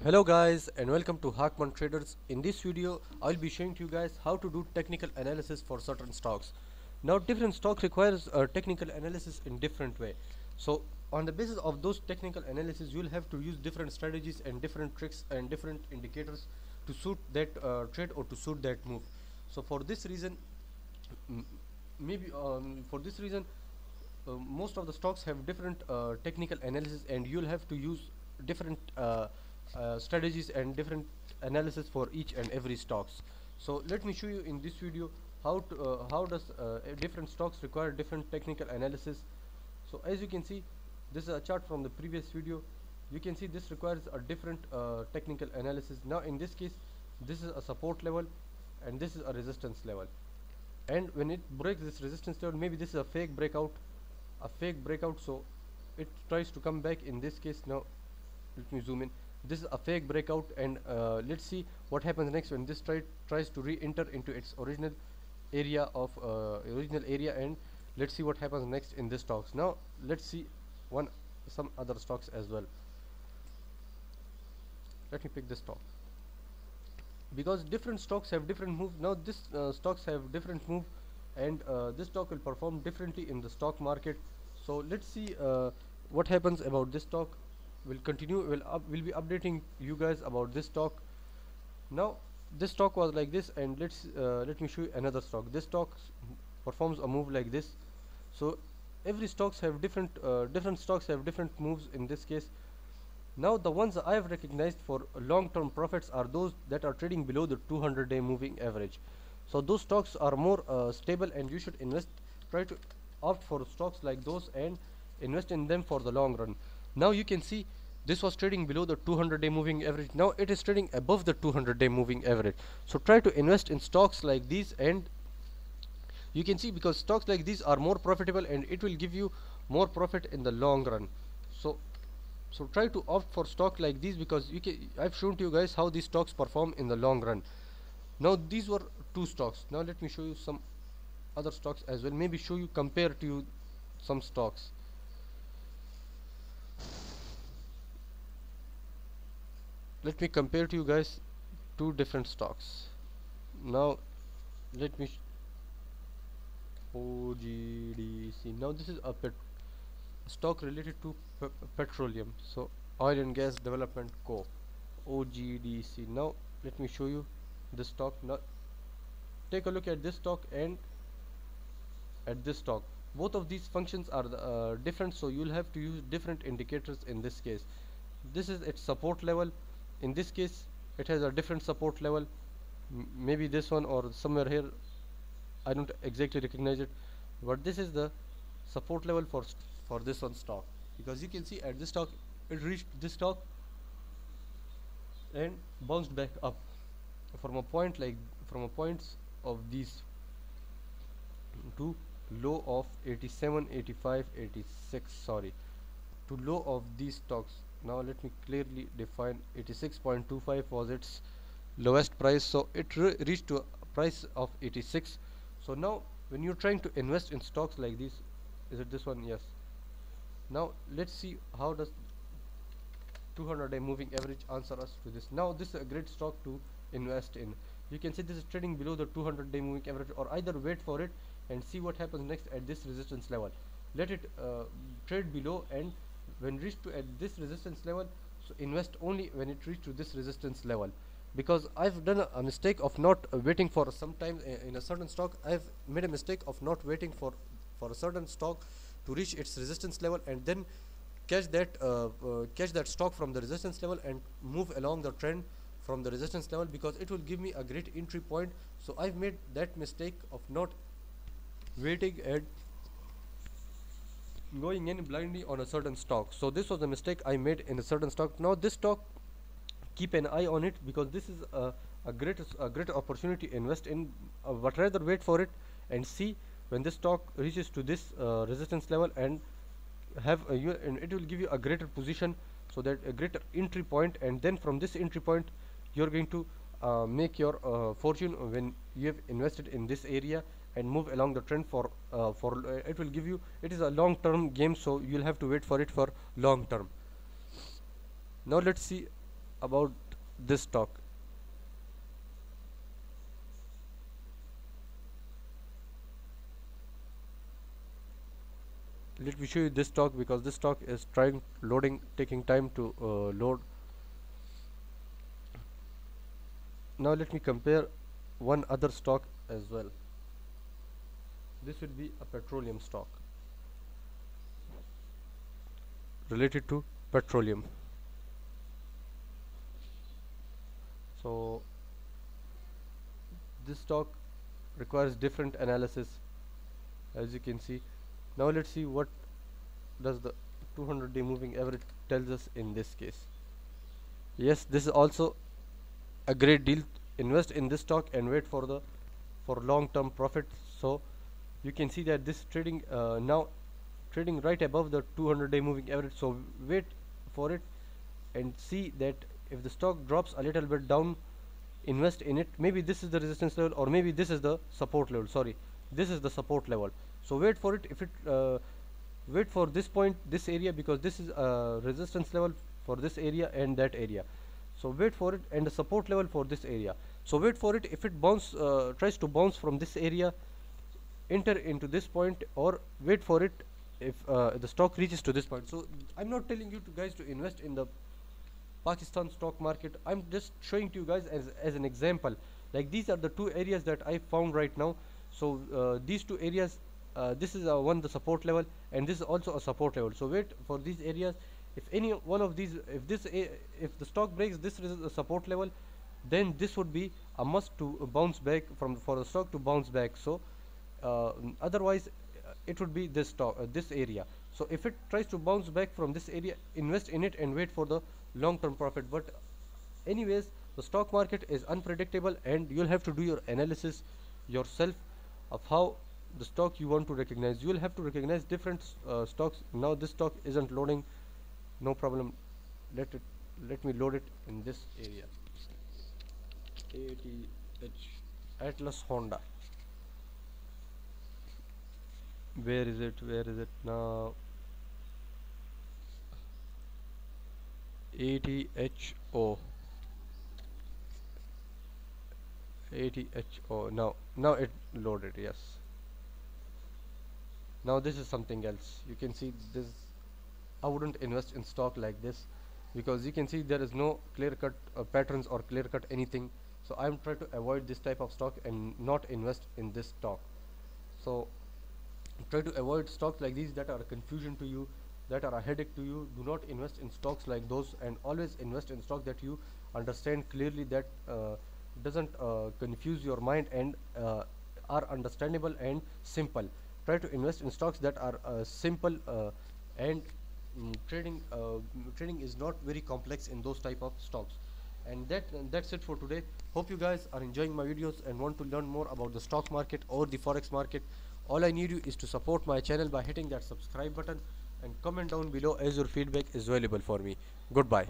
Hello guys and welcome to Hakman Traders. In this video I'll be showing to you guys how to do technical analysis for certain stocks. Now different stocks requires technical analysis in different way. So on the basis of those technical analysis you'll have to use different strategies and different tricks and different indicators to suit that trade or to suit that move. So for this reason m- maybe for this reason most of the stocks have different technical analysis and you'll have to use different strategies and different analysis for each and every stocks. So let me show you in this video how does different stocks require different technical analysis. So as you can see, this is a chart from the previous video. You can see this requires a different technical analysis. Now in this case, this is a support level and this is a resistance level, and when it breaks this resistance level, maybe this is a fake breakout, so it tries to come back. In this case, now let me zoom in. This is a fake breakout, and let's see what happens next when this tries to re-enter into its original area, and let's see what happens next in this stocks. Now let's see one some other stocks as well. Let me pick this stock because different stocks have different move. Now this stocks have different move, and this stock will perform differently in the stock market. So let's see what happens about this stock. We'll be updating you guys about this stock. Now this stock was like this, and let me show you another stock. This stock performs a move like this. So every stocks have different stocks have different moves in this case. Now the ones I have recognized for long-term profits are those that are trading below the 200-day moving average. So those stocks are more stable, and you should try to opt for stocks like those and invest in them for the long run. Now you can see this was trading below the 200-day moving average. Now it is trading above the 200-day moving average. So try to invest in stocks like these, and you can see because stocks like these are more profitable and it will give you more profit in the long run. So try to opt for stock like these because I've shown to you guys how these stocks perform in the long run. Now these were two stocks. Now let me show you some other stocks as well. Maybe show you compare to you some stocks. Let me compare to you guys two different stocks. Now let me OGDC. Now this is a stock related to petroleum, so Oil and Gas Development Co, OGDC. Now let me show you this stock. Now take a look at this stock and at this stock. Both of these functions are different, so you'll have to use different indicators. In this case, this is its support level. In this case, it has a different support level, maybe this one or somewhere here, I don't exactly recognize it, but this is the support level for this one stock, because you can see at this stock it reached this stock and bounced back up from a point like from a points of these to low of 87, 85, 86, sorry, to low of these stocks. Now let me clearly define. 86.25 was its lowest price, so it reached to a price of 86. So now when you're trying to invest in stocks like this, is it this one? Yes. Now let's see how does 200-day moving average answer us to this. Now this is a great stock to invest in. You can see this is trading below the 200-day moving average, or either wait for it and see what happens next at this resistance level. Let it trade below, and when reached to at this resistance level, so invest only when it reached to this resistance level. Because I've done a mistake of not waiting for some time in a certain stock. I've made a mistake of not waiting for a certain stock to reach its resistance level and then catch that stock from the resistance level and move along the trend from the resistance level, because it will give me a great entry point. So I've made that mistake of not waiting and going in blindly on a certain stock. So this was a mistake I made in a certain stock. Now this stock, keep an eye on it, because this is a great opportunity to invest in, but rather wait for it and see when this stock reaches to this resistance level, and and it will give you a greater position, so that a greater entry point, and then from this entry point you're going to make your fortune when you have invested in this area and move along the trend it will give you, it is a long term game, so you'll have to wait for it for long term. Now let's see about this stock. Let me show you this stock because this stock is taking time to load. Now let me compare one other stock as well. This would be a petroleum stock related to petroleum. So this stock requires different analysis, as you can see. Now let's see what does the 200-day moving average tells us in this case. Yes, this is also a great deal. Invest in this stock and wait for long-term profit. So you can see that this trading now trading right above the 200-day moving average. So wait for it and see that if the stock drops a little bit down, invest in it. Maybe this is the resistance level, or maybe this is the support level. Sorry, this is the support level. So wait for it. If it wait for this point, this area, because this is a resistance level for this area and that area. So wait for it, and the support level for this area. So wait for it. If it tries to bounce from this area, enter into this point, or wait for it if the stock reaches to this point. So I'm not telling you guys to invest in the Pakistan stock market. I'm just showing to you guys as an example. Like, these are the two areas that I found right now. So these two areas, this is one the support level, and this is also a support level. So wait for these areas. If any one of these, if the stock breaks this is the support level, then this would be a must to bounce back for the stock to bounce back. So otherwise it would be this stock, this area. So if it tries to bounce back from this area, invest in it and wait for the long-term profit. But anyways, the stock market is unpredictable, and you'll have to do your analysis yourself of how the stock you want to recognize. You will have to recognize different stocks. Now this stock isn't loading, no problem. Let me load it in this area. ATH, Atlas Honda. Where is it now? ATHO. Now it loaded. Yes, now this is something else. You can see this. I wouldn't invest in stock like this, because you can see there is no clear cut patterns or clear cut anything. So I'm trying to avoid this type of stock and not invest in this stock. So try to avoid stocks like these that are a confusion to you, that are a headache to you. Do not invest in stocks like those, and always invest in stock that you understand clearly, that doesn't confuse your mind, and are understandable and simple. Try to invest in stocks that are simple, and trading is not very complex in those type of stocks. And that's it for today. Hope you guys are enjoying my videos and want to learn more about the stock market or the forex market. All I need you is to support my channel by hitting that subscribe button and comment down below, as your feedback is valuable for me. Goodbye.